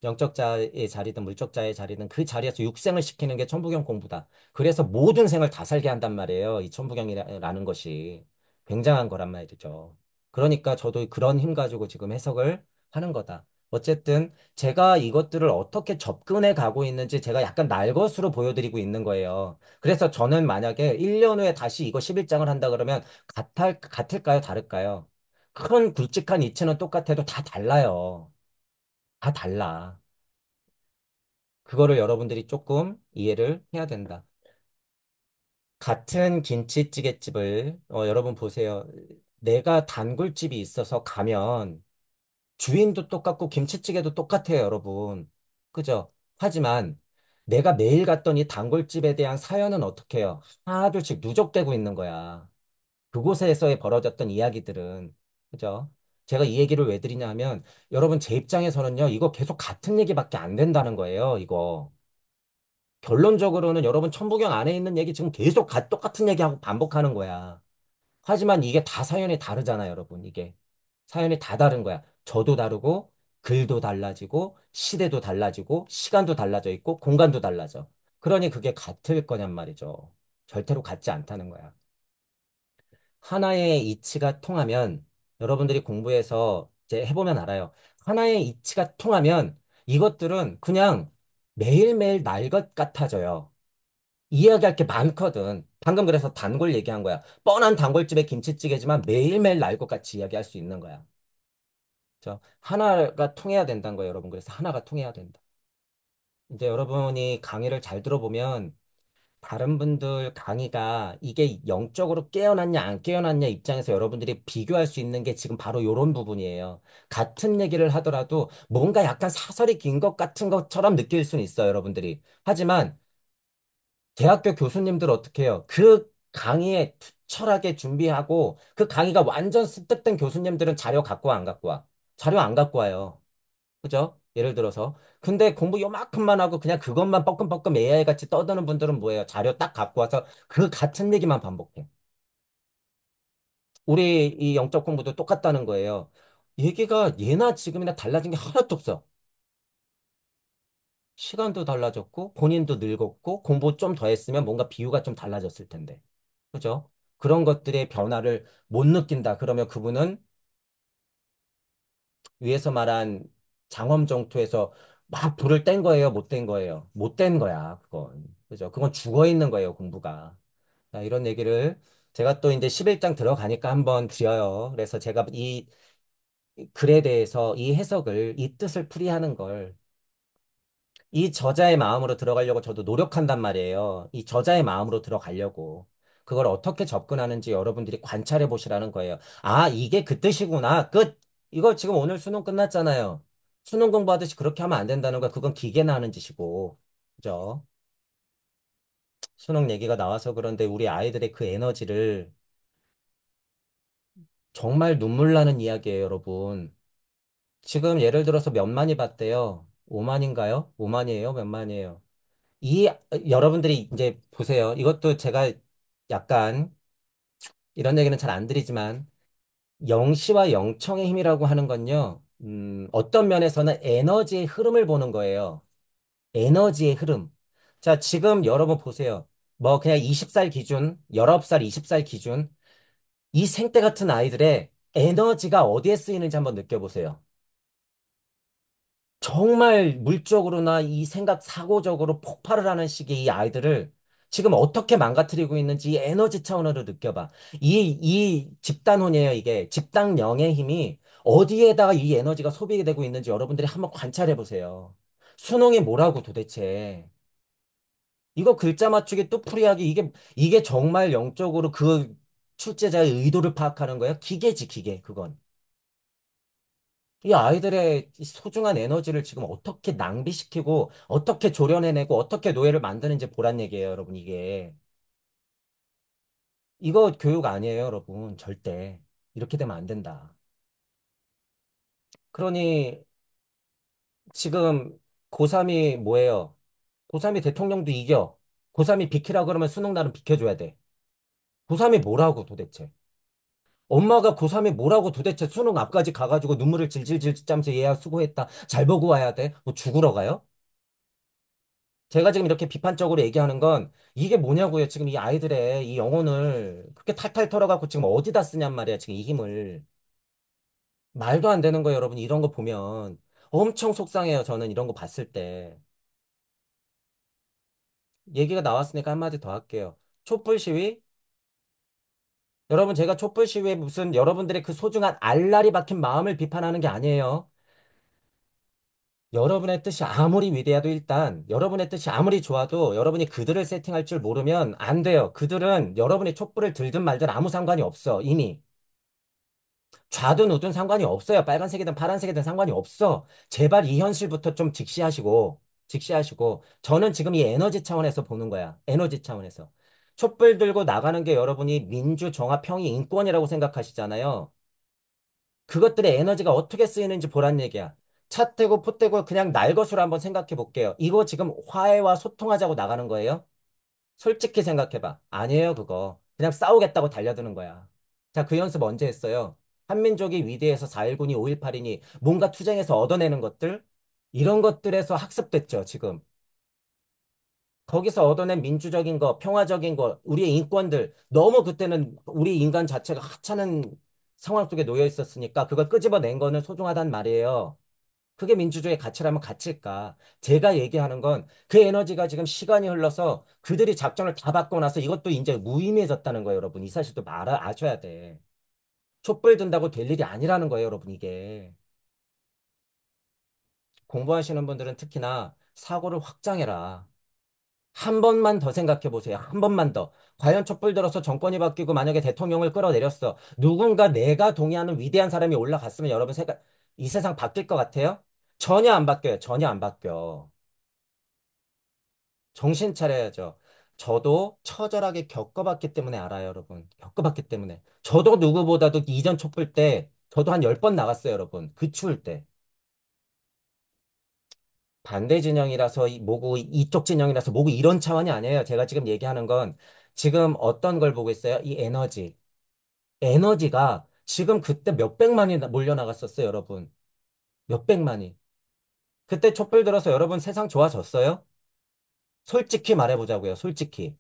영적자의 자리든 물적자의 자리든 그 자리에서 육생을 시키는 게 천부경 공부다. 그래서 모든 생을 다 살게 한단 말이에요. 이 천부경이라는 것이. 굉장한 거란 말이죠. 그러니까 저도 그런 힘 가지고 지금 해석을 하는 거다. 어쨌든 제가 이것들을 어떻게 접근해 가고 있는지 제가 약간 날것으로 보여드리고 있는 거예요. 그래서 저는 만약에 1년 후에 다시 이거 11장을 한다 그러면 같을까요? 다를까요? 큰 굵직한 이치는 똑같아도 다 달라요. 다 달라. 그거를 여러분들이 조금 이해를 해야 된다. 같은 김치찌개집을, 여러분 보세요. 내가 단골집이 있어서 가면 주인도 똑같고 김치찌개도 똑같아요, 여러분. 그죠? 하지만 내가 매일 갔던 이 단골집에 대한 사연은 어떻게 해요? 하나둘씩 누적되고 있는 거야. 그곳에서의 벌어졌던 이야기들은. 그죠? 제가 이 얘기를 왜 드리냐 하면 여러분 제 입장에서는요, 이거 계속 같은 얘기밖에 안 된다는 거예요, 이거. 결론적으로는 여러분 천부경 안에 있는 얘기 지금 계속 똑같은 얘기하고 반복하는 거야. 하지만 이게 다 사연이 다르잖아, 여러분. 이게. 사연이 다 다른 거야. 저도 다르고, 글도 달라지고, 시대도 달라지고, 시간도 달라져 있고, 공간도 달라져. 그러니 그게 같을 거냔 말이죠. 절대로 같지 않다는 거야. 하나의 이치가 통하면, 여러분들이 공부해서 이제 해보면 알아요. 하나의 이치가 통하면 이것들은 그냥 매일매일 날 것 같아져요. 이야기할 게 많거든. 방금 그래서 단골 얘기한 거야. 뻔한 단골집의 김치찌개지만 매일매일 날 것 같이 이야기할 수 있는 거야. 하나가 통해야 된다는 거예요, 여러분. 그래서 하나가 통해야 된다. 이제 여러분이 강의를 잘 들어보면 다른 분들 강의가 이게 영적으로 깨어났냐 안 깨어났냐 입장에서 여러분들이 비교할 수 있는 게 지금 바로 이런 부분이에요. 같은 얘기를 하더라도 뭔가 약간 사설이 긴 것 같은 것처럼 느낄 수는 있어요, 여러분들이. 하지만 대학교 교수님들 어떻게 해요? 그 강의에 투철하게 준비하고 그 강의가 완전 습득된 교수님들은 자료 갖고 와, 안 갖고 와? 자료 안 갖고 와요. 그죠? 예를 들어서. 근데 공부 요만큼만 하고 그냥 그것만 뻐끔뻐끔 AI 같이 떠드는 분들은 뭐예요? 자료 딱 갖고 와서 그 같은 얘기만 반복해. 우리 이 영적 공부도 똑같다는 거예요. 얘기가 예나 지금이나 달라진 게 하나도 없어. 시간도 달라졌고, 본인도 늙었고, 공부 좀 더 했으면 뭔가 비유가 좀 달라졌을 텐데. 그죠? 그런 것들의 변화를 못 느낀다. 그러면 그분은 위에서 말한 장엄정토에서 막 불을 뗀 거예요? 못 뗀 거예요? 못 뗀 거야, 그건. 그죠? 그건 죽어 있는 거예요, 공부가. 자, 이런 얘기를 제가 또 이제 11장 들어가니까 한번 드려요. 그래서 제가 이 글에 대해서 이 해석을, 이 뜻을 풀이하는 걸 이 저자의 마음으로 들어가려고 저도 노력한단 말이에요. 이 저자의 마음으로 들어가려고. 그걸 어떻게 접근하는지 여러분들이 관찰해 보시라는 거예요. 아, 이게 그 뜻이구나. 끝. 이거 지금 오늘 수능 끝났잖아요. 수능 공부하듯이 그렇게 하면 안 된다는 거, 그건 기계나 하는 짓이고. 그죠? 수능 얘기가 나와서 그런데 우리 아이들의 그 에너지를 정말 눈물 나는 이야기예요, 여러분. 지금 예를 들어서 몇 만이 봤대요? 5만인가요? 5만이에요? 몇 만이에요? 이 여러분들이 이제 보세요. 이것도 제가 약간 이런 얘기는 잘 안 드리지만 영시와 영청의 힘이라고 하는 건요. 어떤 면에서는 에너지의 흐름을 보는 거예요. 에너지의 흐름. 자, 지금 여러분 보세요. 뭐 그냥 20살 기준, 19살, 20살 기준 이 생때 같은 아이들의 에너지가 어디에 쓰이는지 한번 느껴보세요. 정말 물적으로나 이 생각 사고적으로 폭발을 하는 시기의 이 아이들을 지금 어떻게 망가뜨리고 있는지 이 에너지 차원으로 느껴봐. 이 집단혼이에요, 이게. 집단령의 힘이 어디에다가 이 에너지가 소비되고 있는지 여러분들이 한번 관찰해 보세요. 수능이 뭐라고 도대체. 이거 글자 맞추기 뚜풀이하기 이게 정말 영적으로 그 출제자의 의도를 파악하는 거야? 기계지, 기계, 그건. 이 아이들의 이 소중한 에너지를 지금 어떻게 낭비시키고, 어떻게 조련해내고, 어떻게 노예를 만드는지 보란 얘기예요, 여러분, 이게. 이거 교육 아니에요, 여러분. 절대. 이렇게 되면 안 된다. 그러니, 지금 고3이 뭐예요? 고3이 대통령도 이겨. 고3이 비키라 그러면 수능 날은 비켜줘야 돼. 고3이 뭐라고 도대체? 엄마가 고3이 뭐라고 도대체 수능 앞까지 가가지고 눈물을 질질질 짜면서 얘야 수고했다. 잘 보고 와야 돼. 뭐 죽으러 가요? 제가 지금 이렇게 비판적으로 얘기하는 건 이게 뭐냐고요. 지금 이 아이들의 이 영혼을 그렇게 탈탈 털어갖고 지금 어디다 쓰냔 말이야. 지금 이 힘을. 말도 안 되는 거예요, 여러분. 이런 거 보면. 엄청 속상해요. 저는 이런 거 봤을 때. 얘기가 나왔으니까 한마디 더 할게요. 촛불 시위? 여러분, 제가 촛불 시위에 무슨 여러분들의 그 소중한 알랄이 박힌 마음을 비판하는 게 아니에요. 여러분의 뜻이 아무리 위대해도 일단 여러분의 뜻이 아무리 좋아도 여러분이 그들을 세팅할 줄 모르면 안 돼요. 그들은 여러분이 촛불을 들든 말든 아무 상관이 없어. 이미. 좌든 우든 상관이 없어요. 빨간색이든 파란색이든 상관이 없어. 제발 이 현실부터 좀 직시하시고. 저는 지금 이 에너지 차원에서 보는 거야. 에너지 차원에서. 촛불 들고 나가는 게 여러분이 민주, 정화, 평의, 인권이라고 생각하시잖아요. 그것들의 에너지가 어떻게 쓰이는지 보란 얘기야. 차 떼고 포 떼고 그냥 날 것으로 한번 생각해 볼게요. 이거 지금 화해와 소통하자고 나가는 거예요? 솔직히 생각해봐. 아니에요, 그거. 그냥 싸우겠다고 달려드는 거야. 자, 그 연습 언제 했어요? 한민족이 위대해서 4.19니 5.18이니 뭔가 투쟁해서 얻어내는 것들? 이런 것들에서 학습됐죠, 지금. 거기서 얻어낸 민주적인 거, 평화적인 거, 우리의 인권들, 너무 그때는 우리 인간 자체가 하찮은 상황 속에 놓여 있었으니까 그걸 끄집어낸 거는 소중하단 말이에요. 그게 민주주의의 가치라면 가치일까? 제가 얘기하는 건 그 에너지가 지금 시간이 흘러서 그들이 작전을 다 바꾸고 나서 이것도 이제 무의미해졌다는 거예요, 여러분. 이 사실도 아셔야 돼. 촛불 든다고 될 일이 아니라는 거예요, 여러분, 이게. 공부하시는 분들은 특히나 사고를 확장해라. 한 번만 더 생각해 보세요. 한 번만 더. 과연 촛불 들어서 정권이 바뀌고 만약에 대통령을 끌어내렸어. 누군가 내가 동의하는 위대한 사람이 올라갔으면 여러분 이 세상 바뀔 것 같아요? 전혀 안 바뀌어요. 전혀 안 바뀌어. 정신 차려야죠. 저도 처절하게 겪어봤기 때문에 알아요, 여러분. 겪어봤기 때문에. 저도 누구보다도 이전 촛불 때 저도 한 10번 나갔어요, 여러분. 그 추울 때. 반대 진영이라서 뭐고 이쪽 진영이라서 뭐고 이런 차원이 아니에요. 제가 지금 얘기하는 건 지금 어떤 걸 보고 있어요? 이 에너지. 에너지가 지금 그때 몇백만이 몰려 나갔었어요, 여러분. 몇백만이. 그때 촛불 들어서 여러분 세상 좋아졌어요? 솔직히 말해보자고요, 솔직히.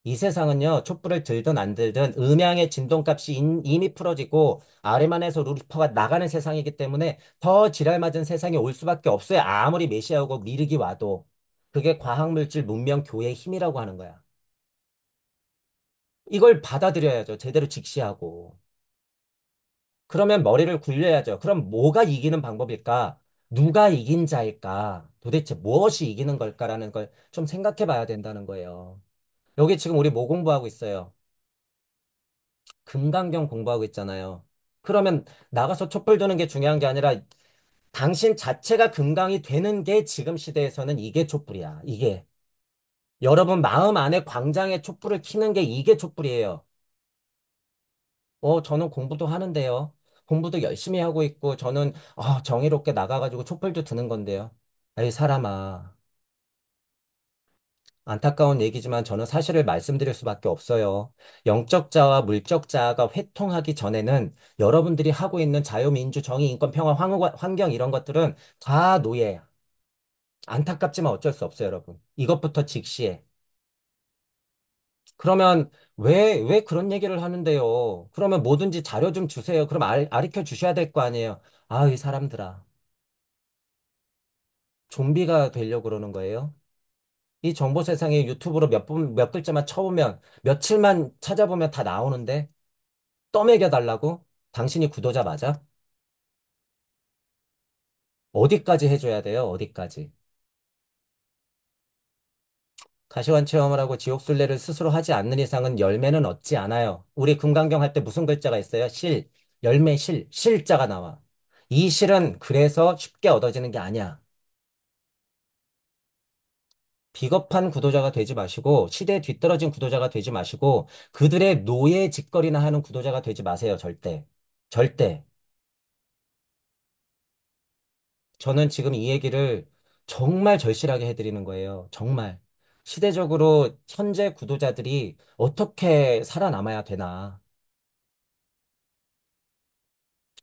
이 세상은요, 촛불을 들든 안 들든 음양의 진동값이 이미 풀어지고 아래만에서 루리퍼가 나가는 세상이기 때문에 더 지랄 맞은 세상이 올 수밖에 없어요. 아무리 메시아오고 미륵이 와도. 그게 과학물질 문명 교회의 힘이라고 하는 거야. 이걸 받아들여야죠. 제대로 직시하고. 그러면 머리를 굴려야죠. 그럼 뭐가 이기는 방법일까? 누가 이긴 자일까? 도대체 무엇이 이기는 걸까라는 걸 좀 생각해 봐야 된다는 거예요. 여기 지금 우리 뭐 공부하고 있어요? 금강경 공부하고 있잖아요. 그러면 나가서 촛불 드는 게 중요한 게 아니라 당신 자체가 금강이 되는 게 지금 시대에서는 이게 촛불이야. 이게. 여러분 마음 안에 광장에 촛불을 켜는 게 이게 촛불이에요. 저는 공부도 하는데요. 공부도 열심히 하고 있고 저는 정의롭게 나가가지고 촛불도 드는 건데요. 에이 사람아. 안타까운 얘기지만 저는 사실을 말씀드릴 수밖에 없어요. 영적 자와 물적 자가 회통하기 전에는 여러분들이 하고 있는 자유민주 정의 인권 평화 환경 이런 것들은 다 노예야. 안타깝지만 어쩔 수 없어요, 여러분. 이것부터 직시해. 그러면 왜 그런 얘기를 하는데요? 그러면 뭐든지 자료 좀 주세요. 그럼 아리켜 주셔야 될 거 아니에요. 이 사람들아. 좀비가 되려고 그러는 거예요? 이 정보 세상에 유튜브로 몇 글자만 쳐보면, 며칠만 찾아보면 다 나오는데, 떠먹여 달라고? 당신이 구도자 맞아? 어디까지 해줘야 돼요? 어디까지? 가시관 체험을 하고 지옥순례를 스스로 하지 않는 이상은 열매는 얻지 않아요. 우리 금강경 할 때 무슨 글자가 있어요? 실, 열매 실, 실자가 나와. 이 실은 그래서 쉽게 얻어지는 게 아니야. 비겁한 구도자가 되지 마시고, 시대에 뒤떨어진 구도자가 되지 마시고, 그들의 노예 짓거리나 하는 구도자가 되지 마세요, 절대. 절대. 저는 지금 이 얘기를 정말 절실하게 해드리는 거예요. 정말. 시대적으로 현재 구도자들이 어떻게 살아남아야 되나.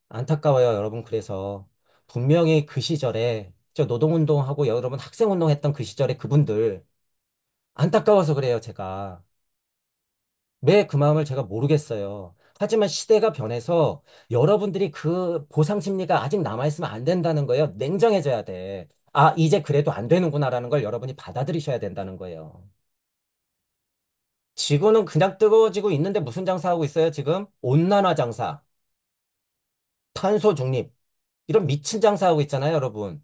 안타까워요, 여러분. 그래서 분명히 그 시절에 저 노동운동하고 여러분 학생운동 했던 그 시절에 그분들 안타까워서 그래요, 제가. 왜 그 마음을 제가 모르겠어요. 하지만 시대가 변해서 여러분들이 그 보상 심리가 아직 남아있으면 안 된다는 거예요. 냉정해져야 돼. 아, 이제 그래도 안 되는구나라는 걸 여러분이 받아들이셔야 된다는 거예요. 지구는 그냥 뜨거워지고 있는데 무슨 장사하고 있어요, 지금? 온난화 장사, 탄소 중립, 이런 미친 장사하고 있잖아요, 여러분.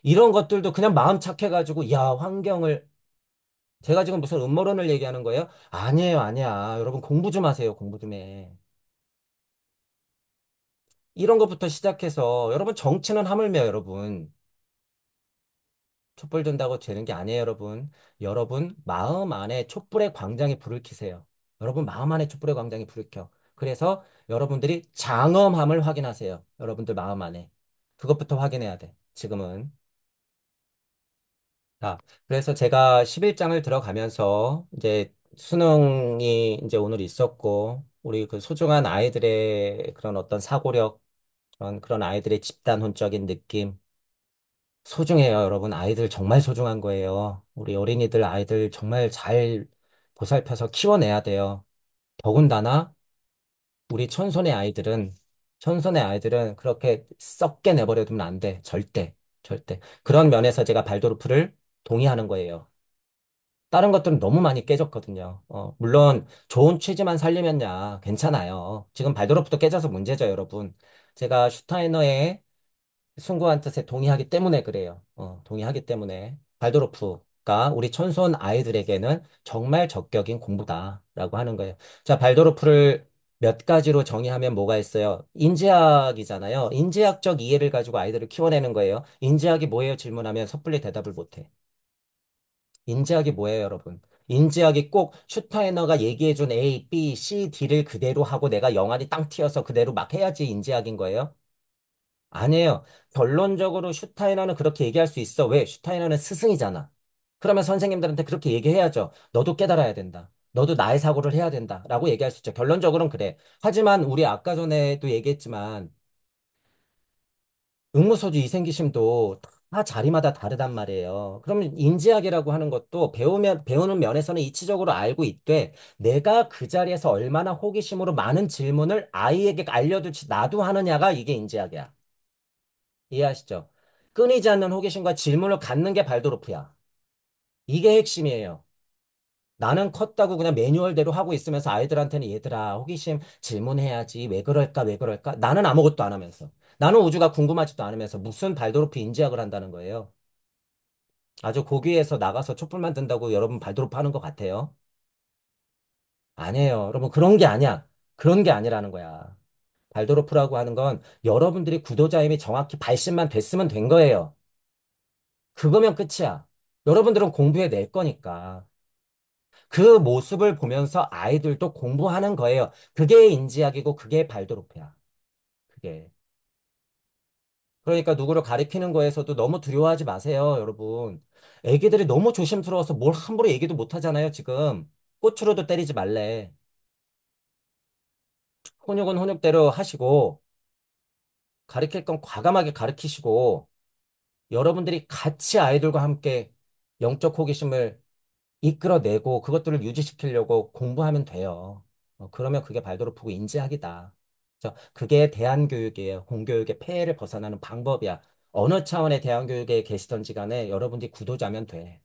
이런 것들도 그냥 마음 착해가지고, 야, 환경을, 제가 지금 무슨 음모론을 얘기하는 거예요? 아니에요, 아니야. 여러분 공부 좀 하세요, 공부 좀 해. 이런 것부터 시작해서, 여러분 정치는 하물며, 여러분. 촛불 든다고 되는 게 아니에요, 여러분. 여러분 마음 안에 촛불의 광장에 불을 켜세요. 여러분 마음 안에 촛불의 광장에 불을 켜. 그래서 여러분들이 장엄함을 확인하세요. 여러분들 마음 안에. 그것부터 확인해야 돼. 지금은. 자, 그래서 제가 11장을 들어가면서 이제 수능이 이제 오늘 있었고, 우리 그 소중한 아이들의 그런 어떤 사고력, 그런 아이들의 집단혼적인 느낌, 소중해요, 여러분. 아이들 정말 소중한 거예요. 우리 어린이들, 아이들 정말 잘 보살펴서 키워내야 돼요. 더군다나 우리 천손의 아이들은 그렇게 썩게 내버려두면 안 돼. 절대, 절대. 그런 면에서 제가 발도르프를 동의하는 거예요. 다른 것들은 너무 많이 깨졌거든요. 물론 좋은 취지만 살리면야 괜찮아요. 지금 발도르프도 깨져서 문제죠, 여러분. 제가 슈타이너의 숭고한 뜻에 동의하기 때문에 그래요. 동의하기 때문에. 발도르프가 우리 천손 아이들에게는 정말 적격인 공부다라고 하는 거예요. 자, 발도르프를 몇 가지로 정의하면 뭐가 있어요? 인지학이잖아요. 인지학적 이해를 가지고 아이들을 키워내는 거예요. 인지학이 뭐예요? 질문하면 섣불리 대답을 못해. 인지학이 뭐예요, 여러분? 인지학이 꼭 슈타이너가 얘기해준 A, B, C, D를 그대로 하고 내가 영안이 땅 튀어서 그대로 막 해야지 인지학인 거예요? 아니에요. 결론적으로 슈타이너는 그렇게 얘기할 수 있어. 왜? 슈타이너는 스승이잖아. 그러면 선생님들한테 그렇게 얘기해야죠. 너도 깨달아야 된다. 너도 나의 사고를 해야 된다. 라고 얘기할 수 있죠. 결론적으로는 그래. 하지만 우리 아까 전에도 얘기했지만 응모소주 이생기심도 다 자리마다 다르단 말이에요. 그러면 인지학이라고 하는 것도 배우는 면에서는 이치적으로 알고 있되 내가 그 자리에서 얼마나 호기심으로 많은 질문을 아이에게 알려두지 나도 하느냐가 이게 인지학이야. 이해하시죠? 끊이지 않는 호기심과 질문을 갖는 게 발도르프야. 이게 핵심이에요. 나는 컸다고 그냥 매뉴얼대로 하고 있으면서 아이들한테는 얘들아, 호기심 질문해야지. 왜 그럴까, 왜 그럴까? 나는 아무것도 안 하면서. 나는 우주가 궁금하지도 않으면서 무슨 발도르프 인지학을 한다는 거예요. 아주 고귀에서 나가서 촛불 만든다고 여러분 발도르프 하는 것 같아요. 아니에요. 여러분 그런 게 아니야. 그런 게 아니라는 거야. 발도르프라고 하는 건 여러분들이 구도자 힘이 정확히 발신만 됐으면 된 거예요. 그거면 끝이야. 여러분들은 공부해 낼 거니까. 그 모습을 보면서 아이들도 공부하는 거예요. 그게 인지학이고 그게 발도르프야. 그게. 그러니까 누구를 가리키는 거에서도 너무 두려워하지 마세요, 여러분. 애기들이 너무 조심스러워서 뭘 함부로 얘기도 못 하잖아요, 지금. 꽃으로도 때리지 말래. 혼육은 혼육대로 하시고, 가르칠 건 과감하게 가르치시고, 여러분들이 같이 아이들과 함께 영적 호기심을 이끌어내고 그것들을 유지시키려고 공부하면 돼요. 그러면 그게 발도르프고 인지학이다. 그게 대안교육이에요. 공교육의 폐해를 벗어나는 방법이야. 어느 차원의 대안교육에 계시던지 간에 여러분들이 구도자면 돼.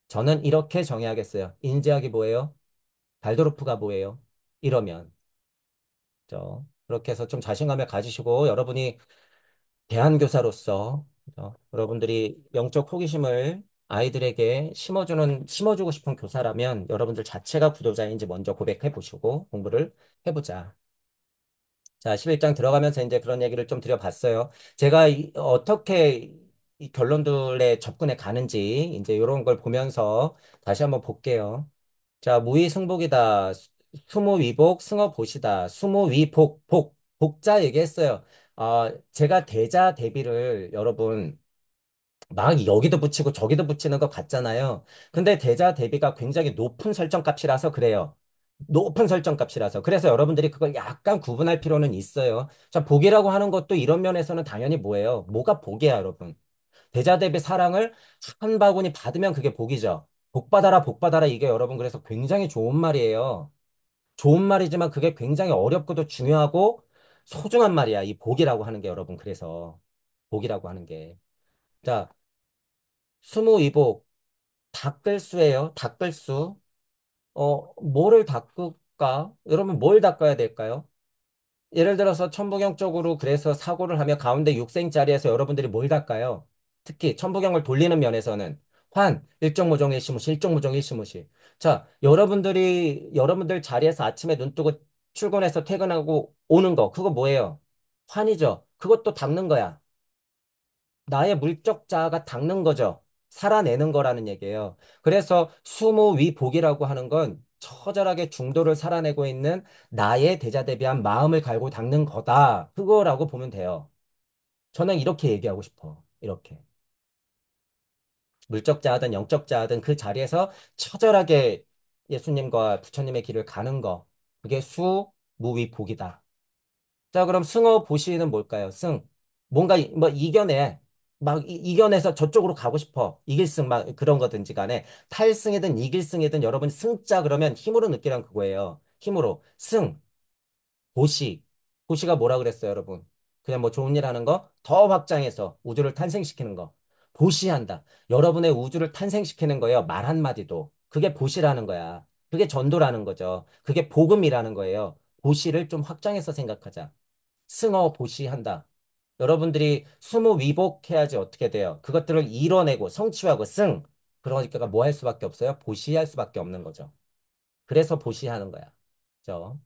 저는 이렇게 정의하겠어요. 인지하기 뭐예요? 발도르프가 뭐예요? 이러면. 그렇게 해서 좀 자신감을 가지시고 여러분이 대안교사로서 여러분들이 영적 호기심을 아이들에게 심어주고 싶은 교사라면 여러분들 자체가 구도자인지 먼저 고백해 보시고 공부를 해보자. 자, 11장 들어가면서 이제 그런 얘기를 좀 드려봤어요. 제가 어떻게 이 결론들에 접근해 가는지 이제 이런 걸 보면서 다시 한번 볼게요. 자, 무위승복이다. 수무위복, 승어보시다. 수무위복, 복자 얘기했어요. 제가 대자 대비를 여러분 막 여기도 붙이고 저기도 붙이는 것 같잖아요. 근데 대자 대비가 굉장히 높은 설정값이라서 그래요. 높은 설정값이라서. 그래서 여러분들이 그걸 약간 구분할 필요는 있어요. 자, 복이라고 하는 것도 이런 면에서는 당연히 뭐예요? 뭐가 복이야, 여러분? 대자 대비 사랑을 한 바구니 받으면 그게 복이죠. 복 받아라, 복 받아라. 이게 여러분 그래서 굉장히 좋은 말이에요. 좋은 말이지만 그게 굉장히 어렵고도 중요하고 소중한 말이야. 이 복이라고 하는 게 여러분 그래서 복이라고 하는 게. 자, 수무위복 닦을수예요. 닦을수. 뭐를 닦을까? 여러분 뭘 닦아야 될까요? 예를 들어서 천부경적으로 그래서 사고를 하며 가운데 육생자리에서 여러분들이 뭘 닦아요? 특히 천부경을 돌리는 면에서는 일정무정 일시무시, 일정무정 일시무시. 자, 여러분들 자리에서 아침에 눈 뜨고 출근해서 퇴근하고 오는 거, 그거 뭐예요? 환이죠. 그것도 닦는 거야. 나의 물적 자아가 닦는 거죠. 살아내는 거라는 얘기예요. 그래서 수무위복이라고 하는 건 처절하게 중도를 살아내고 있는 나의 대자대비한 마음을 갈고 닦는 거다. 그거라고 보면 돼요. 저는 이렇게 얘기하고 싶어. 이렇게. 물적 자아든 영적 자아든 그 자리에서 처절하게 예수님과 부처님의 길을 가는 거. 그게 수무위복이다. 자, 그럼 승어 보시는 뭘까요? 뭔가 뭐 이겨내. 막 이겨내서 저쪽으로 가고 싶어. 이길승 막 그런 거든지 간에 탈승이든 이길승이든 여러분 승자 그러면 힘으로 느끼란 그거예요. 힘으로. 보시. 보시가 뭐라 그랬어요, 여러분? 그냥 뭐 좋은 일 하는 거 더 확장해서 우주를 탄생시키는 거. 보시한다. 여러분의 우주를 탄생시키는 거예요. 말 한마디도. 그게 보시라는 거야. 그게 전도라는 거죠. 그게 복음이라는 거예요. 보시를 좀 확장해서 생각하자. 승어 보시한다. 여러분들이 수무 위복해야지 어떻게 돼요? 그것들을 이뤄내고 성취하고 그러니까 뭐 할 수밖에 없어요? 보시할 수밖에 없는 거죠. 그래서 보시하는 거야. 그죠?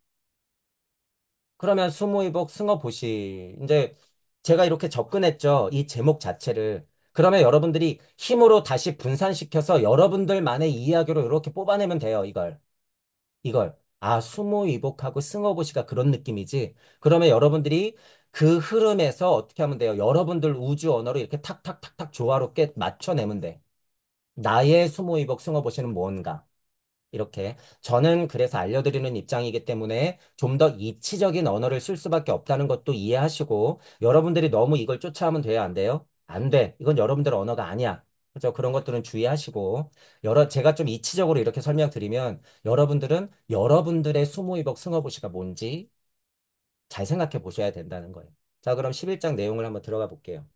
그러면 수무 위복 승어 보시. 이제 제가 이렇게 접근했죠. 이 제목 자체를. 그러면 여러분들이 힘으로 다시 분산시켜서 여러분들만의 이야기로 이렇게 뽑아내면 돼요. 이걸. 수모이복하고 승어보시가 그런 느낌이지. 그러면 여러분들이 그 흐름에서 어떻게 하면 돼요? 여러분들 우주 언어로 이렇게 탁탁탁탁 조화롭게 맞춰내면 돼. 나의 수모이복 승어보시는 뭔가. 이렇게. 저는 그래서 알려드리는 입장이기 때문에 좀 더 이치적인 언어를 쓸 수밖에 없다는 것도 이해하시고 여러분들이 너무 이걸 쫓아하면 돼요? 안 돼요? 안 돼. 이건 여러분들 언어가 아니야. 그죠? 그런 것들은 주의하시고 제가 좀 이치적으로 이렇게 설명드리면 여러분들은 여러분들의 수모이복 승어보시가 뭔지 잘 생각해 보셔야 된다는 거예요. 자, 그럼 11장 내용을 한번 들어가 볼게요.